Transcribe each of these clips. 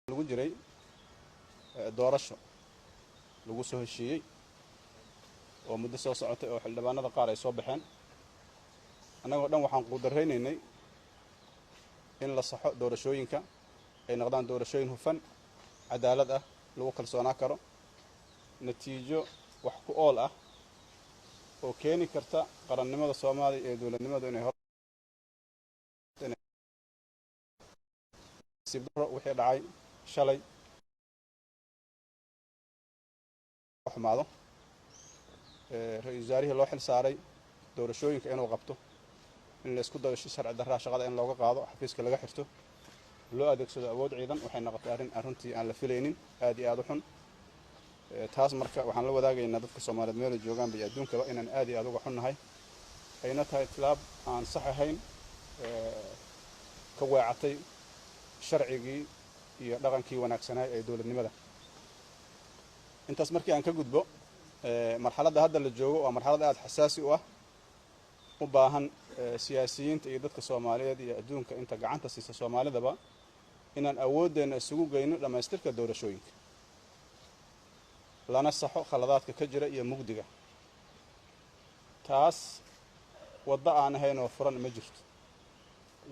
lagu jiray doorasho lagu soo heshiiyey oo muddo soo socotay oo xildhibaanada qaar ay soo baxeen annagoo dhan waxaan quudareynaynay in la saxo doorashooyinka ay noqdaan doorashooyin hufan cadaalad ah lagu kalsoonaa karo natiijo wax ku ool ah oo keeni karta qarannimada Soomaaliya ee dawladnimada inay sibdaro wixii dhacay shalay xumaado ra'iisul wasaarihii loo xil saaray doorashooyinka inuu qabto in la isku dayo sharci darrada shaqada in looga qaado xafiiska laga xirto loo adeegsado awood ciidan waxay noqotay arrintii aan la filaynin aad iyo aad u xun taas marka waxaan la wadaagaynaa dadka Soomaaliyeed meel joogaan bay adduunkaba inaan aad iyo aad uga xunnahay ayna tahay tilaab aan sax ahayn ka weecatay sharcigii iyo dhaqankii wanaagsanaa ee dawladnimada intaas markii aan ka gudbo marxaladda hadda la joogo waa marxalad aad xasaasi u ah u baahan siyaasiyiinta iyo dadka Soomaaliyeed iyo adduunka inta gacanta siisa Soomaalidaba inaan awoodeena isugu geyno dhamaystirka doorashooyinka lana saxo khaladaadka ka jira iyo mugdiga taas wadda aan ahayn oo furan ma jirto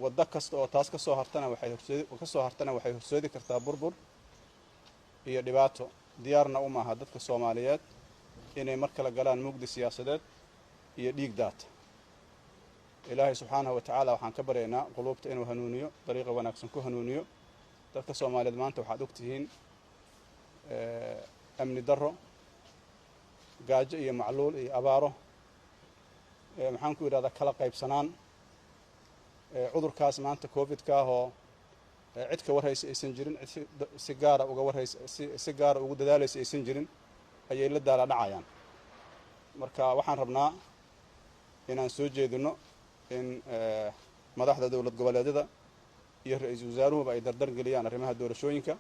wadda kasta oo taas ka soo hartana waxay horseedi kartaa burbur iyo dhibaato diyaarna u maaha dadka Soomaaliyeed inay mar kale galaan mugdi siyaasadeed iyo dhiig daata ilaahay subxaanahu wa ta'aala waxaan ka baryaynaa quluubta inuu hanuuniyo dariiqa wanaagsan ku hanuuniyo dadka Soomaaliyeed maanta waxaad ogtihiin amni darro gaajo iyo macluul iyo abaaro maxaan ku yiraahdaa kala qaybsanaan cudurkaas maanta covid-ka oo cid ka warhaysa aysan jirin si gaara uga warhaysa si gaara ugu dadaalaysa aysan jirin ayay la daala dhacayaan marka waxaan rabnaa inaan soo jeedino in madaxda dawlad goboleedyada iyo ra'iisul wasaaruhuba ay dardar geliyaan arrimaha doorashooyinka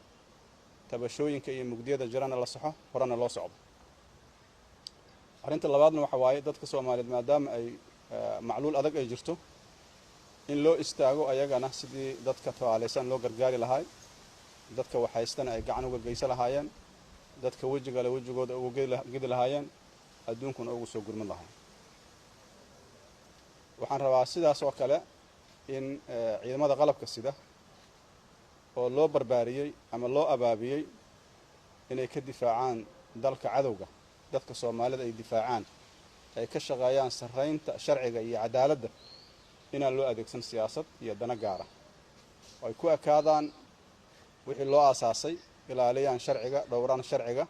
tabashooyinka iyo mugdiyada jirana la saxo horena loo socdo arrinta labaadna waxa waaye dadka Soomaaliyeed maadaama ay macluul adag ay jirto in loo istaago ayagana sidii dadka tawaalaysan loo gargaari lahaay dadka waxaystana ay gacan uga geysan lahaayeen dadka wajigooda uga gidi lahaayeen adduunkuna ugu soo gurman lahaay waxaan rabaa sidaas oo kale in ciidamada qalabka sida oo loo barbaariyay ama loo abaabiyay inay ka difaacaan dalka cadawga dadka Soomaalida ay difaacaan ay ka shaqeeyaan sareynta sharciga iyo cadaaladda inaan loo adeegsan siyaasad iyo dana gaara oo ay ku akaadaan wixii loo aasaasay ilaaliyaan sharciga dhowraan sharciga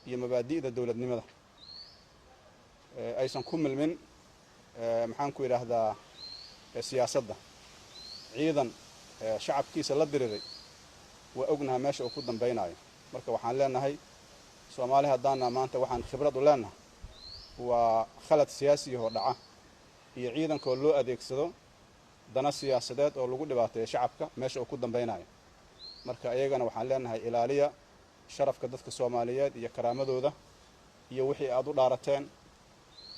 iyo mabaadi'da dawladnimada aysan ku milmin maxaan ku yiraahdaa siyaasadda ciidan shacabkiisa la diriray waa ognahay meesha uu ku dambaynayo marka waxaan leenahay Soomaali haddaana maanta waxaan khibrad u leenahay waa khalad siyaasi oo dhaca iyo ciidanka loo adeegsado dana siyaasadeed oo lagu dhibaateeyo shacabka meesha uu ku dambaynayo marka ayagana waxaan leenahay ilaaliya sharafka dadka Soomaaliyeed iyo karaamadooda iyo wixii aad u dhaarateen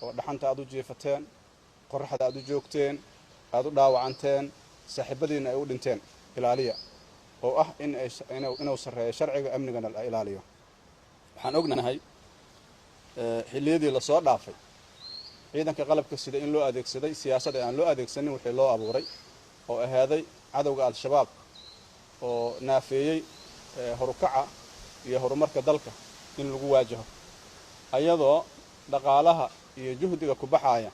oo dhaxanta aad u jeefateen qorraxda aad u joogteen aad u dhaawacanteen saaxiibadiina ay u dhinteen ilaaliya oo ah inuu sareeyo sharciga amnigana la ilaaliyo waxaan ognahay xilliyadii la soo dhaafay ciidanka qalabka sida in loo adeegsaday siyaasad aan loo adeegsanin wixii loo abuuray oo ahaaday cadawga al-shabaab oo naafeeyay horukaca iyo horumarka dalka in lagu waajaho ayadoo dhaqaalaha iyo juhdiga ku baxaya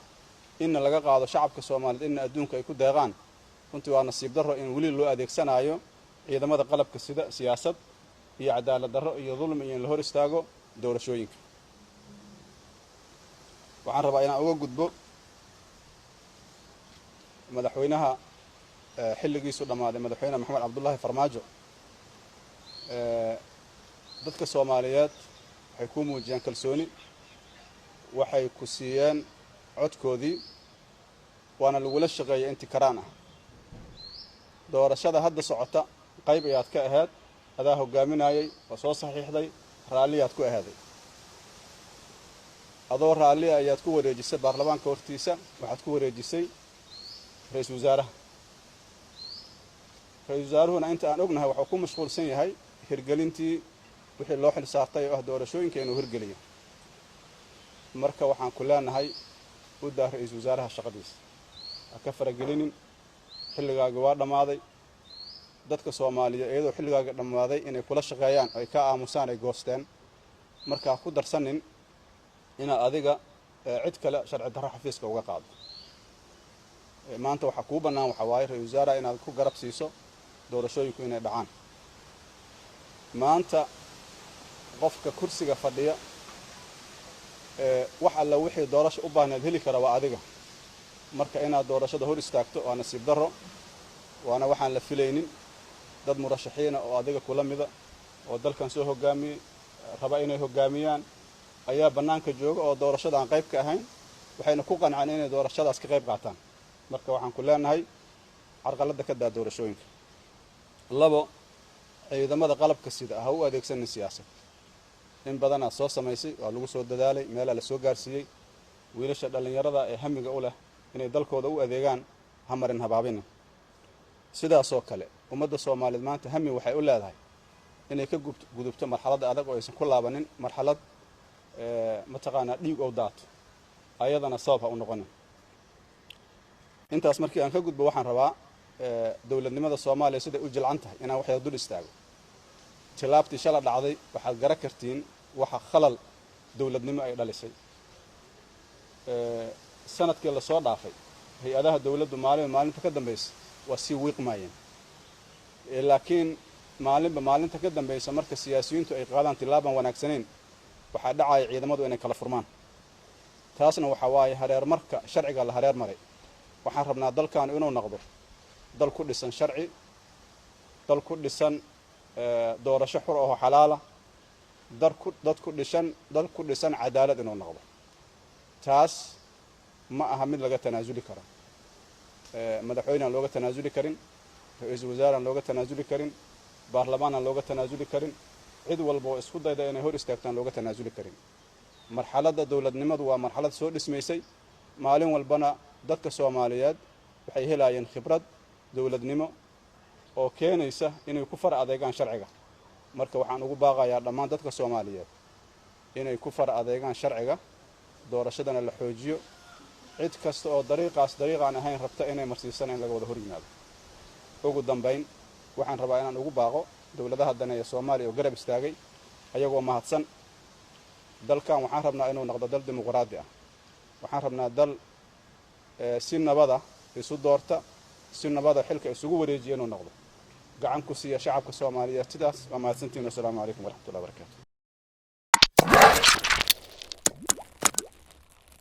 in laga qaado shacabka Soomaaliyeed in adduunka ay ku deeqaan runtii waa nasiib darro in wali loo adeegsanayo ciidamada qalabka sida siyaasad iyo cadaalad darro iyo dulmi in la hor istaago doorashooyinka waxaan rabaa inaan uga gudbo madaxweynaha xilligiisu dhamaaday madaxweyne Maxamed Cabdullaahi Farmaajo dadka Soomaaliyeed waxay ku muujiyeen kalsooni waxay ku siiyeen codkoodii waana lagu la shaqeeyay intii karaan ah doorashada hadda socota qayb ayaad ka ahayd adaa hogaaminayay oo soo saxiixday raaliyaad ku ahaaday adoo raali ayaad ku wareejisay baarlamaanka hortiisa waxaad ku wareejisay ra'iisul wasaaruhuna inta aan ognahay wuxuu ku mashquulsan yahay hirgelintii wixii loo xil saartay oo ah doorashooyinka inuu hirgeliyo marka waxaan ku leenahay u daa ra'iisul wasaaraha shaqadiisa ha ka faragelinin xilligaaga waa dhammaaday dadka Soomaaliyeed iyadoo xilligaaga dhammaaday inay kula shaqeeyaan ay ka aamusaan ay goosteen marka ku darsanin ina adiga cid kale sharci darro xafiiska uga qaado maanta waxa ku banaan waxa waaye ra'iisul wasaaraha inaad ku garab siiso doorashooyinku inay dhacaan maanta qofka kursiga fadhiya wax alla wixii doorasho u baahneed heli kara waa adiga marka inaad doorashada hor istaagto waa nasiib darro waana waxaan la filaynin dad murashaxiina oo adiga kula mida oo dalkan soo hogaamiyay raba inay hogaamiyaan ayaa banaanka jooga oo doorashada aan qayb ka ahayn waxayna ku qanceen inay doorashadaas ka qayb qaataan marka waxaan ku leenahay carqaladda ka daa doorashooyinka labo ciidamada qalabka sida ha u adeegsanin siyaasad in badan aad soo samaysay waa lagu soo dadaalay meelaa la soo gaarsiiyey wiilasha dhallinyarada ee hamiga u leh inay dalkooda u adeegaan hamarin habaabina sidaasoo kale ummadda Soomaaliyeed maanta hami waxay u leedahay inay ka gudubto marxaladda adag oo aysan ku laabanin marxalad mataqaanaa dhiig oo daato ayadana sabab ha u noqonin intaas markii aan ka gudbo waxaan rabaa dawladnimada Soomaaliya sida u jilcan tahay inaan wax dul istaago tilaabtii shala dhacday waxaad gara kartiin waxa khalal dawladnimo ay dhalisay sanadkii la soo dhaafay hay'adaha dawladdu maalinta ka dambeysay waa si wiiqmayeen laakiin maalinta ka dambeysay marka siyaasiyiintu ay qaadaan tilaaban wanaagsaneen waxa dhacay ciidamadu inay kala furmaan taasna waxa waaye hareer marka sharciga la hareer maray waxaan rabnaa dalkan inuu noqdo dal ku dhisan sharci dal ku dhisan doorasho xur oo xalaal ah dad ku dhisan cadaalad inuu noqdo taas ma aha mid laga tanaasuli karo madaxweynaha looga tanaasuli karin ra'iisul wasaaraha looga tanaasuli karin baarlamaanka looga tanaasuli karin cid walba oo isku dayda inay hor istaagtaan looga tanaasuli karin marxaladda dawladnimadu waa marxalad soo dhismaysay maalin walbana dadka Soomaaliyeed waxay helayeen khibrad dawladnimo oo keenaysa inay ku far adeegaan sharciga marka waxaan ugu baaqayaa dhammaan dadka Soomaaliyeed inay ku far adeegaan sharciga doorashadana la xoojiyo cid kasta oo dariiqaan ahayn rabta inay marsiisan in laga wada hor yimaado ugu dambeyn waxaan rabaa inaan ugu baaqo dawladaha daneeya Soomaaliya oo garab istaagay ayagoo mahadsan dalkan waxaan rabnaa inuu noqdo dal dimuqraadi ah waxaan rabnaa dal si nabada isu doorta si nabada xilka isugu wareejiyo inuu noqdo gacan ku siiya shacabka Soomaaliyeed sidaas waa mahadsantiin. Assalaamu calaykum waraxmatullaahi wabarakaatuh.